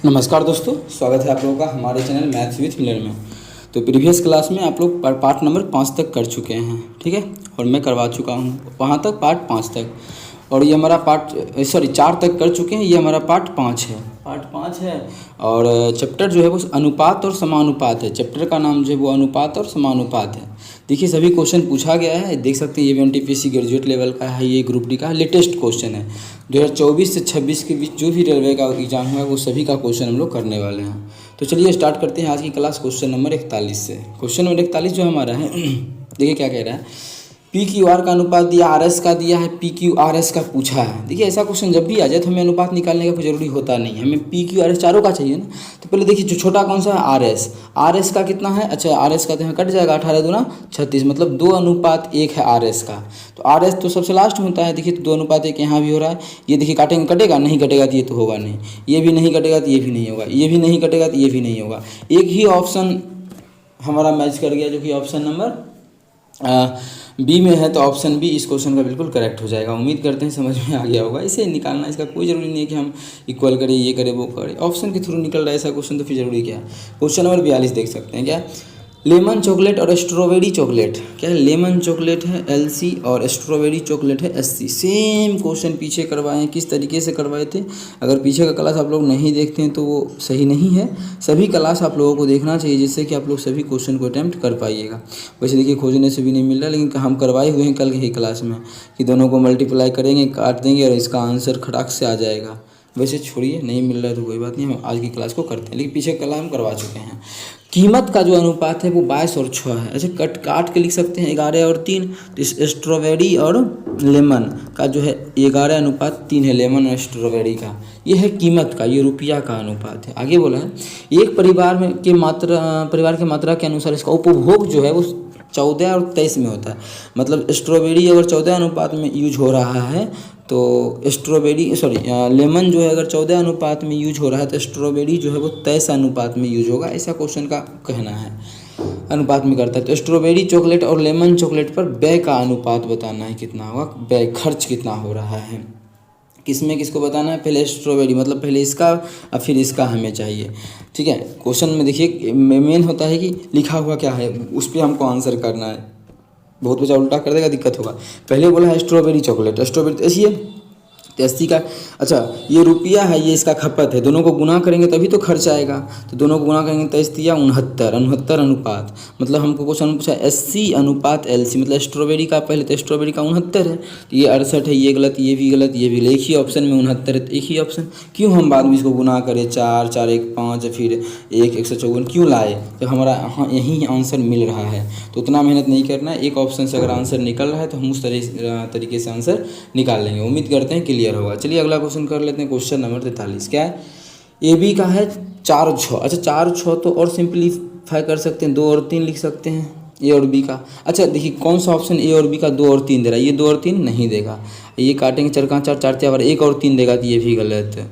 नमस्कार दोस्तों, स्वागत है आप लोगों का हमारे चैनल मैथ्स विथ मिलर में। तो प्रीवियस क्लास में आप लोग पार्ट नंबर 5 तक कर चुके हैं, ठीक है। और मैं करवा चुका हूँ वहाँ तक पार्ट 5 तक, और ये हमारा 4 तक कर चुके हैं। ये हमारा पार्ट 5 है और चैप्टर जो है वो अनुपात और समानुपात है। चैप्टर का नाम जो है वो अनुपात और समानुपात है। देखिए सभी क्वेश्चन पूछा गया है, देख सकते हैं। ये भी एनटीपीसी ग्रेजुएट लेवल का है, ये ग्रुप डी का लेटेस्ट क्वेश्चन है। 2024 से 26 के बीच जो भी रेलवे का एग्जाम हुआ है वो सभी का क्वेश्चन हम लोग करने वाले हैं। तो चलिए स्टार्ट करते हैं आज की क्लास क्वेश्चन नंबर 41 से। क्वेश्चन नंबर 41 जो हमारा है देखिए क्या कह रहा है। पी क्यू आर का अनुपात दिया, आर एस का दिया है, पी क्यू आर एस का पूछा है। देखिए ऐसा क्वेश्चन जब भी आ जाए तो हमें अनुपात निकालने का कोई जरूरी होता नहीं है, हमें पी क्यू आर एस चारों का चाहिए ना। तो पहले देखिए जो छोटा कौन सा है, आर एस का कितना है। अच्छा आर एस का तो यहाँ कट जाएगा, 18 दूना 36, मतलब 2:1 है आर एस का। तो आर एस तो सबसे लास्ट में होता है। देखिए 2:1 यहाँ भी हो रहा है। ये देखिए काटेंगे, कटेगा नहीं, कटेगा तो ये तो होगा नहीं। ये भी नहीं कटेगा तो ये भी नहीं होगा, ये भी नहीं कटेगा तो ये भी नहीं होगा। एक ही ऑप्शन हमारा मैच कर गया जो कि ऑप्शन नंबर बी में है। तो ऑप्शन बी इस क्वेश्चन का बिल्कुल करेक्ट हो जाएगा। उम्मीद करते हैं समझ में आ गया होगा। इसे निकालना इसका कोई ज़रूरी नहीं है कि हम इक्वल करें, ये करें, वो करें। ऑप्शन के थ्रू निकल रहा है ऐसा क्वेश्चन, तो फिर जरूरी क्या है। क्वेश्चन नंबर 42 देख सकते हैं। क्या लेमन चॉकलेट और स्ट्रॉबेरी चॉकलेट, क्या है, लेमन चॉकलेट है LC और स्ट्रॉबेरी चॉकलेट है SC। सेम क्वेश्चन पीछे करवाए हैं, किस तरीके से करवाए थे। अगर पीछे का क्लास आप लोग नहीं देखते हैं तो वो सही नहीं है। सभी क्लास आप लोगों को देखना चाहिए जिससे कि आप लोग सभी क्वेश्चन को अटैम्प्ट कर पाइएगा। वैसे देखिए खोजने से भी नहीं मिल रहा, लेकिन हम करवाए हुए हैं कल की क्लास में कि दोनों को मल्टीप्लाई करेंगे, काट देंगे और इसका आंसर खटाक से आ जाएगा। वैसे छोड़िए, नहीं मिल रहा है तो कोई बात नहीं, हम आज की क्लास को करते हैं, लेकिन पीछे कल हम करवा चुके हैं। कीमत का जो अनुपात है वो 22 और 6 है। अच्छा काट के लिख सकते हैं 11 और 3। तो इस स्ट्रॉबेरी और लेमन का जो है 11:3 है, लेमन और स्ट्रॉबेरी का। ये है कीमत का, ये रुपया का अनुपात है। आगे बोला है एक परिवार की मात्रा के अनुसार इसका उपभोग जो है वो 14 और 23 में होता है। मतलब स्ट्रॉबेरी अगर 14 अनुपात में यूज हो रहा है तो लेमन जो है अगर 14 अनुपात में यूज हो रहा है तो स्ट्रॉबेरी जो है वो 23 अनुपात में यूज होगा। ऐसा क्वेश्चन का कहना है, अनुपात में करता है। तो स्ट्रॉबेरी चॉकलेट और लेमन चॉकलेट पर व्यय का अनुपात बताना है, कितना होगा, व्यय खर्च कितना हो रहा है। किसमें किसको बताना है, पहले स्ट्रॉबेरी, मतलब पहले इसका और फिर इसका हमें चाहिए, ठीक है। क्वेश्चन में देखिए मेन होता है कि लिखा हुआ क्या है उस पर हमको आंसर करना है। बहुत बच्चा उल्टा कर देगा, दिक्कत होगा। पहले बोला है स्ट्रॉबेरी चॉकलेट, स्ट्रॉबेरी तो ऐसी है 80 का। अच्छा ये रुपया है, ये इसका खपत है, दोनों को गुना करेंगे तभी तो खर्च आएगा। तो दोनों को गुना करेंगे 23 या 69 अनुपात, मतलब हमको क्वेश्चन पूछा 80 अनुपात LC, मतलब स्ट्रॉबेरी का पहले तो स्ट्रॉबेरी का 69 है, तो ये 68 है, ये गलत, ये भी गलत, ये भी। एक ही ऑप्शन में 69 है तो एक ही ऑप्शन, क्यों हम बाद में इसको गुना करें 4 4 1 5 फिर 1 154 क्यों लाए, जब हमारा हाँ यही आंसर मिल रहा है। तो उतना मेहनत नहीं करना है। एक ऑप्शन से अगर आंसर निकल रहा है तो हम उस तरीके से आंसर निकाल लेंगे। उम्मीद करते हैं क्लियर होगा। चलिए अगला क्वेश्चन कर लेते हैं। क्वेश्चन नंबर 43 क्या है, AB का है 4 और 6। अच्छा 4 और 6 तो और सिंपलीफाई कर सकते हैं, 2 और 3 लिख सकते हैं A और B का। अच्छा देखिए कौन सा ऑप्शन A और B का 2 और 3 दे रहा है, ये 2 और 3 नहीं देगा। ये काटेंगे 4 का 4 4 4 1 और 3 देगा तो ये भी गलत।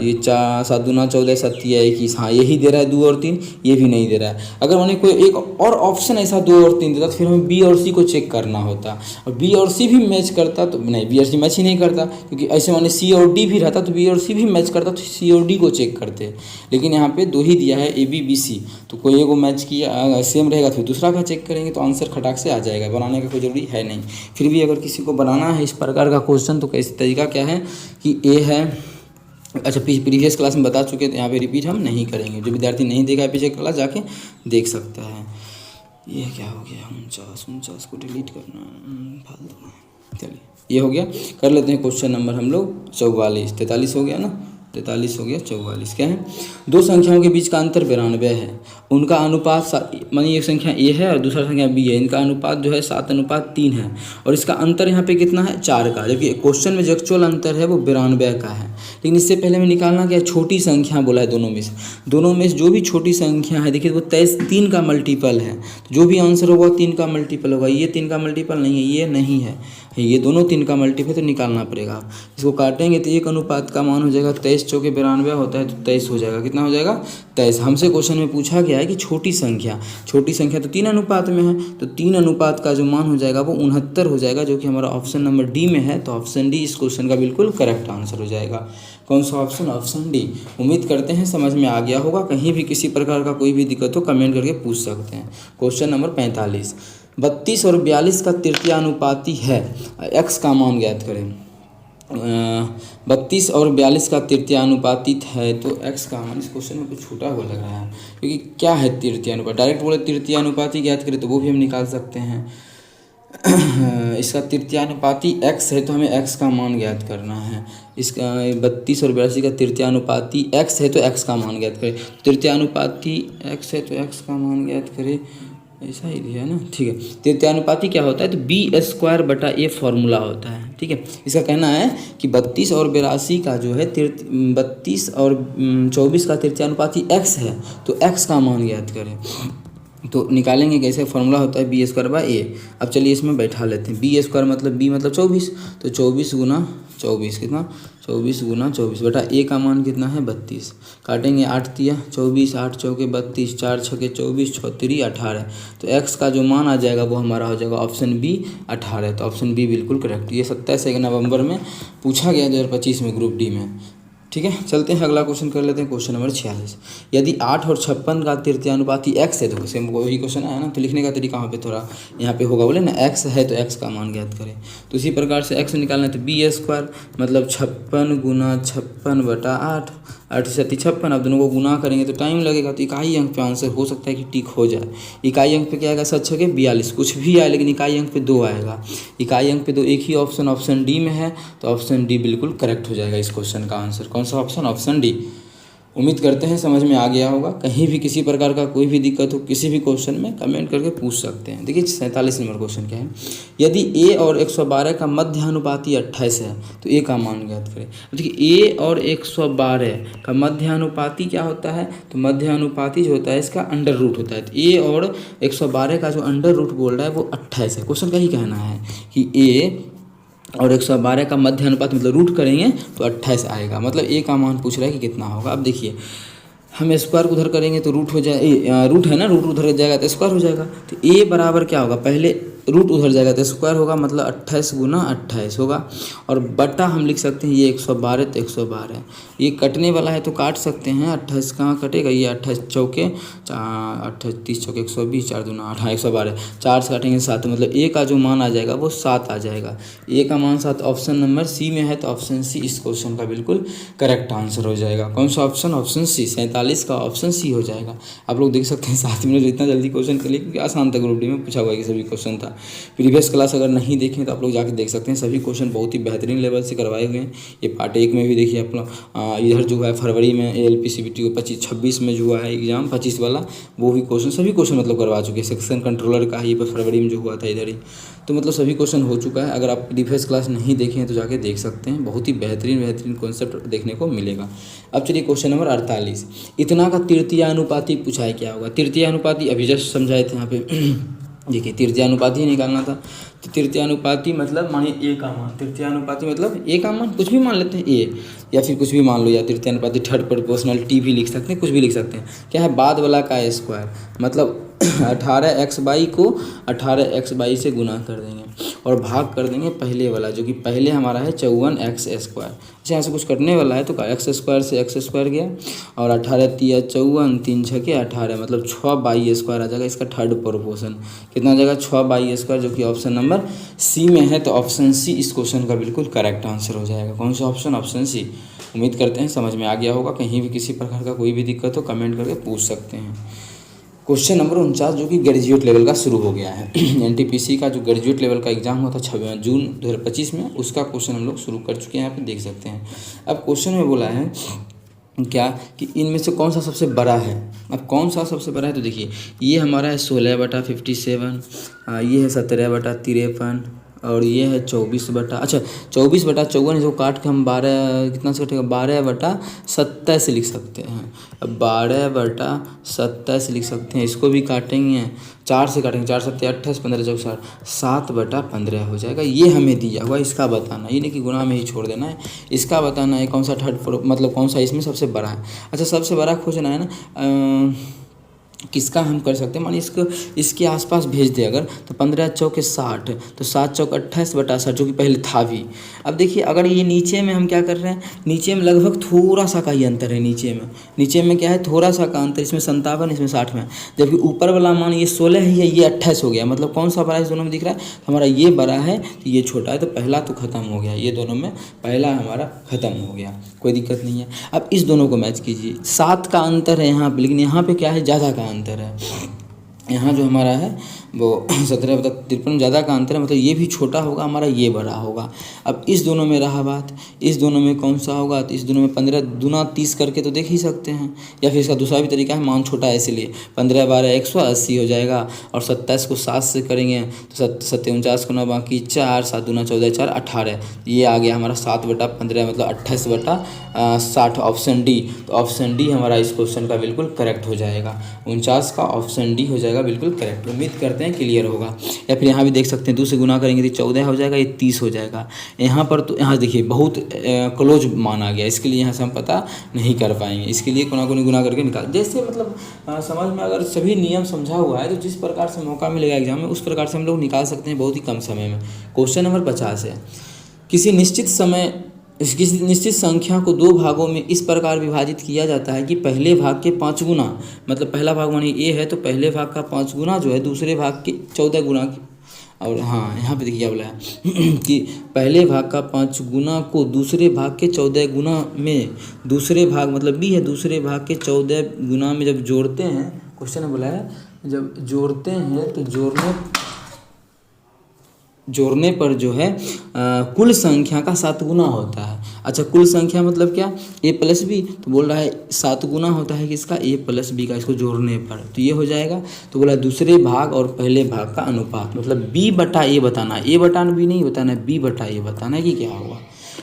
ये 4 7 दूना 14 7 21, हाँ यही दे रहा है 2 और 3, ये भी नहीं दे रहा है। अगर मैंने कोई एक और ऑप्शन ऐसा 2 और 3 देता तो फिर हमें B और C को चेक करना होता, और B और C भी मैच करता तो नहीं, B और C मैच ही नहीं करता, क्योंकि ऐसे मैंने C और D भी रहता तो B और C भी मैच करता तो C और D को चेक करते। लेकिन यहाँ पे 2 ही दिया है AB BC, तो कोई एक को मैच किया सेम रहेगा फिर दूसरा का चेक करेंगे तो आंसर खटाक से आ जाएगा। बनाने का कोई ज़रूरी है नहीं। फिर भी अगर किसी को बनाना है इस प्रकार का क्वेश्चन तो कैसे तरीका क्या है कि A है। अच्छा प्रीवियस क्लास में बता चुके थे, यहाँ पे रिपीट हम नहीं करेंगे। जो विद्यार्थी नहीं देखा है पीछे क्लास जाके देख सकता है। ये क्या हो गया, 49 को डिलीट करना फालतू। चलिए ये हो गया, कर लेते हैं क्वेश्चन नंबर हम लोग 44। 43 हो गया ना, 43 हो गया, 44 क्या है, दो संख्याओं के बीच का अंतर 92 है। उनका अनुपात मानिए एक संख्या A है और दूसरा संख्या B है, इनका अनुपात जो है 7:3 है और इसका अंतर यहाँ पे कितना है 4 का, जबकि क्वेश्चन में जो एक्चुअल अंतर है वो 92 का है। लेकिन इससे पहले हमें निकालना क्या है, छोटी संख्या बोला है दोनों में से जो भी छोटी संख्या है देखिए वो 3 का मल्टीपल है, तो जो भी आंसर होगा 3 का मल्टीपल होगा। ये 3 का मल्टीपल नहीं है, ये नहीं है, है, ये दोनों 3 का मल्टीपल तो निकालना पड़ेगा। इसको काटेंगे तो 1 अनुपात का मान हो जाएगा 23 चौके 92 होता है तो 23 हो जाएगा। कितना हो जाएगा 23। हमसे क्वेश्चन में पूछा गया है कि छोटी संख्या तो 3 अनुपात में है, तो 3 अनुपात का जो मान हो जाएगा वो 69 हो जाएगा, जो कि हमारा ऑप्शन नंबर डी में है। तो ऑप्शन डी इस क्वेश्चन का बिल्कुल करेक्ट आंसर हो जाएगा। कौन सा ऑप्शन? Option D. उम्मीद करते हैं समझ में आ गया होगा। कहीं भी किसी प्रकार का कोई भी दिक्कत हो कमेंट करके पूछ सकते हैं। क्वेश्चन नंबर 45, 32 और 42 का तृतीयानुपाती है, x का मान ज्ञात करें। 32 और 42 का तृतीयानुपातित है तो x का मान, इस क्वेश्चन में कुछ छूटा हुआ लग रहा है, क्योंकि क्या है तृतीयानुपात, डायरेक्ट बोले तृतीयानुपाती ज्ञात करें तो वो भी हम निकाल सकते हैं। इसका तृतीयानुपाती x है तो हमें x का मान ज्ञात करना है। इसका 32 और 82 का तृतीयानुपाती x है तो x का मान ज्ञात करें। तृतीयानुपाती x है तो x का मान ज्ञात करें, ऐसा ही दिया है ना, ठीक है। तृतीयानुपाती क्या होता है तो b² बटा a फॉर्मूला होता है, ठीक है। इसका कहना है कि 32 और 82 का जो है 32 और 24 का तृतीयानुपाती x है तो x का मान ज्ञात करें। तो निकालेंगे कैसे, फॉर्मूला होता है b² बाई a। अब चलिए इसमें बैठा लेते हैं। b² मतलब b मतलब 24, तो 24 गुना 24 कितना, 24 गुना 24 बटा a का मान कितना है 32। काटेंगे 8 तिया 24, 8 चौके 32, 4 छके 24, 6 तिरी 18। तो x का जो मान आ जाएगा वो हमारा हो जाएगा ऑप्शन बी 18। तो ऑप्शन बी बिल्कुल करेक्ट। ये 27 नवंबर में पूछा गया 2025 में ग्रुप डी में, ठीक है। चलते हैं अगला क्वेश्चन कर लेते हैं। क्वेश्चन नंबर 46, यदि 8 और 56 का तृतीयानुपाती x है, तो सेम वही क्वेश्चन है ना, तो लिखने का तरीका वहाँ पे थोड़ा यहाँ पे होगा, बोले ना x है तो x का मान ज्ञात करें। तो इसी प्रकार से x निकालना है तो b² मतलब 56 गुना 56 बटा 8, 8 से 56। अब दोनों को गुना करेंगे तो टाइम लगेगा, तो इकाई अंक पे आंसर हो सकता है कि टिक हो जाए। इकाई अंक पे क्या आएगा, 7 छके 42, कुछ भी आए लेकिन इकाई अंक पे 2 आएगा। इकाई अंक पे 2 एक ही ऑप्शन डी में है, तो ऑप्शन डी बिल्कुल करेक्ट हो जाएगा इस क्वेश्चन का आंसर। कौन सा ऑप्शन? Option D. उम्मीद करते हैं समझ में आ गया होगा। कहीं भी किसी प्रकार का कोई भी दिक्कत हो किसी भी क्वेश्चन में कमेंट करके पूछ सकते हैं। देखिए 47 नंबर क्वेश्चन क्या है, यदि a और 112 का मध्यानुपाती 28 है तो a का मान ज्ञात करें। देखिए a और 112 का मध्यानुपाती क्या होता है, तो मध्यानुपाती जो होता है इसका अंडर रूट होता है। तो a और 112 का जो अंडर रूट बोल रहा है वो 28 है। क्वेश्चन का ही कहना है कि a और 112 का मध्य अनुपात मतलब रूट करेंगे तो 28 आएगा। मतलब a का मान पूछ रहा है कि कितना होगा। अब देखिए हम स्क्वायर उधर करेंगे तो रूट हो जाए, रूट है ना, रूट उधर जाएगा तो स्क्वायर हो जाएगा। तो a बराबर क्या होगा, पहले रूट उधर जाएगा तो स्क्वायर होगा, मतलब 28 गुना 28 होगा। और बटा हम लिख सकते हैं ये 112 तो 112, ये कटने वाला है तो काट सकते हैं। 28 कहाँ कटेगा, ये 28 चौके 28 30 चौके 120, 4 दूना 8, 112, 4 से काटेंगे 7, मतलब a का जो मान आ जाएगा वो 7 आ जाएगा। a का मान 7 ऑप्शन नंबर सी में है, तो ऑप्शन सी इस क्वेश्चन का बिल्कुल करेक्ट आंसर हो जाएगा। कौन सा ऑप्शन? Option C. 47 का ऑप्शन सी हो जाएगा। आप लोग देख सकते हैं 7 मिनट इतना जल्दी क्वेश्चन कर लिए, क्योंकि आसान था, ग्रुप डी में पूछा हुआ है कि सभी क्वेश्चन था। प्रीवियस क्लास अगर नहीं देखें तो आप लोग जाके देख सकते हैं, सभी क्वेश्चन बहुत ही बेहतरीन लेवल से करवाए हुए हैं। ये पार्ट 1 में भी देखिए आप लोग, इधर जो है फरवरी में ALP CBT को 26 में जो हुआ है एग्जाम 25 वाला, वो भी क्वेश्चन सभी क्वेश्चन मतलब करवा चुके हैं। सेक्शन कंट्रोलर का ही बस फरवरी में जो हुआ था इधर ही, तो मतलब सभी क्वेश्चन हो चुका है। अगर आप प्रीवियस क्लास नहीं देखे हैं तो जाके देख सकते हैं, बहुत ही बेहतरीन कॉन्सेप्ट देखने को मिलेगा। अब चलिए क्वेश्चन नंबर 48, इतना का तृतीयानुपाती पूछा है, क्या होगा तृतीयानुपाती, अभी जस्ट समझाए थे यहाँ पे। देखिए तृतीयानुपाती ही निकालना था, तो तृतीयानुपाती मतलब मानिए a का मान, तृतीयानुपाती मतलब a का मान कुछ भी मान लेते हैं a, या फिर कुछ भी मान लो, या तृतीयानुपाती थर्ड प्रोपोर्शनल भी लिख सकते हैं, कुछ भी लिख सकते हैं। क्या है, बाद वाला का स्क्वायर, मतलब 18x/, को 18x/, से गुना कर देंगे और भाग कर देंगे पहले वाला, जो कि पहले हमारा है 54x²। अच्छा यहाँ से कुछ कटने वाला है तो x² से x² गया, और 18 तिया 54, 3 छके 18, मतलब 6/2 आ जाएगा। इसका थर्ड प्रोपोर्शन कितना आ जाएगा, 6/2, जो कि ऑप्शन नंबर सी में है। तो ऑप्शन सी इस क्वेश्चन का बिल्कुल करेक्ट आंसर हो जाएगा। कौन सा ऑप्शन? Option C. उम्मीद करते हैं समझ में आ गया होगा। कहीं भी किसी प्रकार का कोई भी दिक्कत हो कमेंट करके पूछ सकते हैं। क्वेश्चन नंबर 49, जो कि ग्रेजुएट लेवल का शुरू हो गया है। NTPC का जो ग्रेजुएट लेवल का एग्जाम हुआ था 26 जून 2025 में, उसका क्वेश्चन हम लोग शुरू कर चुके हैं, यहाँ पे देख सकते हैं। अब क्वेश्चन में बोला है क्या कि इनमें से कौन सा सबसे बड़ा है। अब कौन सा सबसे बड़ा है, तो देखिए ये हमारा है 16/57, ये है 17/53, और ये है 24/54, इसको काट के हम 12 कितना से कटेगा 12/27 लिख सकते हैं। अब 12/27 लिख सकते हैं, इसको भी काटेंगे 4 से काटेंगे, 4 7 28, 15 चौक 60, 7/15 हो जाएगा। ये हमें दिया हुआ, इसका बताना, ये नहीं कि गुणा में ही छोड़ देना है, इसका बताना है कौन सा मतलब कौन सा इसमें सबसे बड़ा है। अच्छा सबसे बड़ा खोजना है ना, किसका हम कर सकते हैं, मानिए इसके आसपास भेज दे अगर, तो 15 चौके 60, तो 7 चौक 28/60 जो कि पहले था भी। अब देखिए अगर ये नीचे में हम क्या कर रहे हैं, नीचे में लगभग थोड़ा सा का ही अंतर है, नीचे में क्या है थोड़ा सा का अंतर, इसमें 57 इसमें 60 में, जबकि ऊपर वाला मान ये 16 ही है, ये 28 हो गया। मतलब कौन सा बड़ा है इस दोनों में दिख रहा है, हमारा ये बड़ा है तो ये छोटा है, तो पहला तो ख़त्म हो गया, ये दोनों में पहला हमारा ख़त्म हो गया, कोई दिक्कत नहीं है। अब इस दोनों को मैच कीजिए, 7 का अंतर है यहाँ पे, लेकिन यहाँ पे क्या है ज़्यादा का अंतर है। यहाँ जो हमारा है वो 17/53 ज़्यादा का अंतर है, मतलब ये भी छोटा होगा हमारा, ये बड़ा होगा। अब इस दोनों में रहा बात, इस दोनों में कौन सा होगा, तो इस दोनों में 15 दूना 30 करके तो देख ही सकते हैं, या फिर इसका दूसरा भी तरीका है, मान छोटा है इसलिए 15 12 180 हो जाएगा, और 27 को 7 से करेंगे तो 7 को 9 बाकी 4, 7 दूना 14 4 18, ये आ गया हमारा 7/15 मतलब 28/60, ऑप्शन डी। तो ऑप्शन डी हमारा इस क्वेश्चन का बिल्कुल करेक्ट हो जाएगा, 49 का ऑप्शन डी हो जाएगा बिल्कुल करेक्ट। उम्मीद करते हैं क्लियर होगा। या फिर यहाँ भी देख सकते हैं 2 से गुना करेंगे तो 14 हो जाएगा, ये 30 हो जाएगा। यहाँ पर तो यहाँ देखिए बहुत क्लोज माना गया, इसके लिए यहाँ से हम पता नहीं कर पाएंगे, इसके लिए कोना कोनी गुना करके निकाल, जैसे मतलब समझ में अगर सभी नियम समझा हुआ है तो जिस प्रकार से मौका मिलेगा एग्जाम में उस प्रकार से हम लोग निकाल सकते हैं बहुत ही कम समय में। क्वेश्चन नंबर 50 है, किसी निश्चित संख्या को 2 भागों में इस प्रकार विभाजित किया जाता है कि पहले भाग के 5 गुना, मतलब पहला भाग मानिए ए है तो पहले भाग का 5 गुना जो है दूसरे भाग के 14 गुना की, और हाँ यहाँ पे देखिए क्या बोला है कि पहले भाग का 5 गुना को दूसरे भाग के 14 गुना में, दूसरे भाग मतलब बी है, दूसरे भाग के 14 गुना में जब जोड़ते हैं, क्वेश्चन में बोला है जब जोड़ते हैं तो जोड़ने पर जो है कुल संख्या का 7 गुना होता है। अच्छा कुल संख्या मतलब क्या, a प्लस बी, तो बोल रहा है 7 गुना होता है किसका, a प्लस बी का, इसको जोड़ने पर तो ये हो जाएगा। तो बोला दूसरे भाग और पहले भाग का अनुपात, मतलब b/a बताना है, a/b नहीं बताना है, b/a बताना है कि क्या होगा,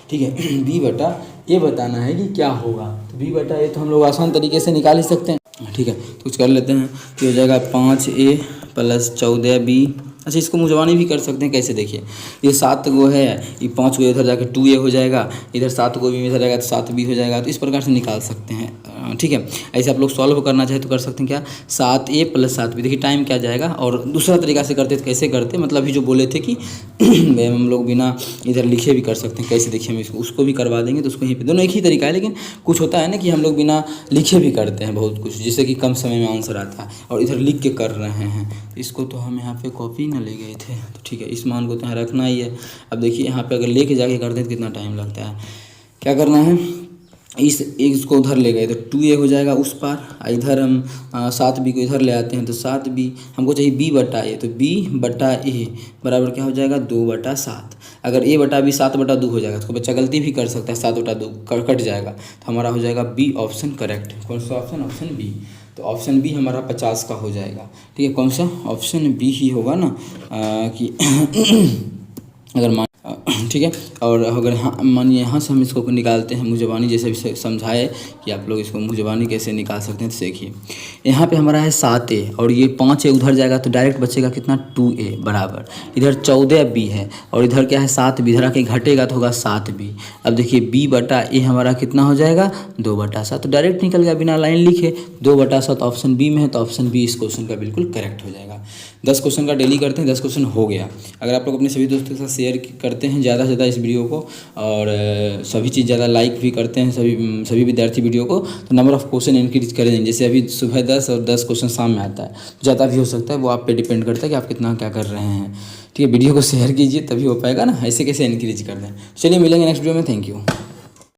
ठीक है b/a बताना है कि क्या होगा। तो b/a तो हम लोग आसान तरीके से निकाल ही सकते हैं, ठीक है। तो कुछ कर लेते हैं, तो हो जाएगा 5a + 14b। अच्छा इसको मुंजवानी भी कर सकते हैं, कैसे देखिए, ये 7 गो है, ये 5 गो इधर जाकर 2a हो जाएगा, इधर 7 गो भी इधर जाएगा तो 7b हो जाएगा, तो इस प्रकार से निकाल सकते हैं, ठीक है। ऐसे आप लोग सॉल्व करना चाहे तो कर सकते हैं क्या, 7a + 7b, देखिए टाइम क्या जाएगा। और दूसरा तरीका से करते तो कैसे करते, मतलब अभी जो बोले थे कि हम लोग बिना इधर लिखे भी कर सकते हैं, कैसे देखिए हम इसको उसको भी करवा देंगे, तो उसको यहीं पे दोनों एक ही तरीका है, लेकिन कुछ होता है ना कि हम लोग बिना लिखे भी करते हैं बहुत कुछ, जिससे कि कम समय में आंसर आता है, और इधर लिख के कर रहे हैं। इसको तो हम यहाँ पे कॉपी ना ले गए थे, तो ठीक है इस मान को तो यहाँ रखना ही है। अब देखिए यहाँ पे अगर लेके जाके करते हैं तो कितना टाइम लगता है, क्या करना है, इसको उधर ले गए तो 2a हो जाएगा उस पार, इधर हम 7b को इधर ले आते हैं तो 7b, हमको चाहिए b/a, तो b/a बराबर क्या हो जाएगा 2/7। अगर a/b 7/2 हो जाएगा तो बच्चा गलती भी कर सकता है, 7/2 कट जाएगा, तो हमारा हो जाएगा बी ऑप्शन करेक्ट। कौन सा ऑप्शन, ऑप्शन बी। तो ऑप्शन बी हमारा 50 का हो जाएगा, ठीक है। कौन सा, ऑप्शन बी ही होगा ना, कि अगर मान, ठीक है। और अगर हाँ मानिए यहाँ से हम इसको निकालते हैं मुंजबानी, जैसे भी समझाए कि आप लोग इसको मुंजबानी कैसे निकाल सकते हैं, तो देखिए यहाँ पे हमारा है 7a और ये 5a उधर जाएगा तो डायरेक्ट बचेगा कितना 2a बराबर, इधर 14b है और इधर क्या है 7b, इधर आके घटेगा तो होगा 7b। अब देखिए b/a हमारा कितना हो जाएगा 2/7, तो डायरेक्ट निकल गया बिना लाइन लिखे, 2/7 ऑप्शन बी में है, तो ऑप्शन बी इस क्वेश्चन का बिल्कुल करेक्ट हो जाएगा। 10 क्वेश्चन का डेली करते हैं, 10 क्वेश्चन हो गया। अगर आप लोग अपने सभी दोस्तों के साथ शेयर करते हैं ज़्यादा से ज़्यादा इस वीडियो को, और सभी चीज़ ज़्यादा लाइक भी करते हैं सभी विद्यार्थी वीडियो को, तो नंबर ऑफ़ क्वेश्चन इंक्रीज करेंगे। जैसे अभी सुबह 10 और 10 क्वेश्चन शाम में आता है, ज़्यादा भी हो सकता है, वो आप पे डिपेंड करता है कि आप कितना क्या कर रहे हैं, ठीक है। वीडियो को शेयर कीजिए तभी हो पाएगा ना, ऐसे कैसे इंक्रीज कर दें। चलिए मिलेंगे नेक्स्ट वीडियो में, थैंक यू।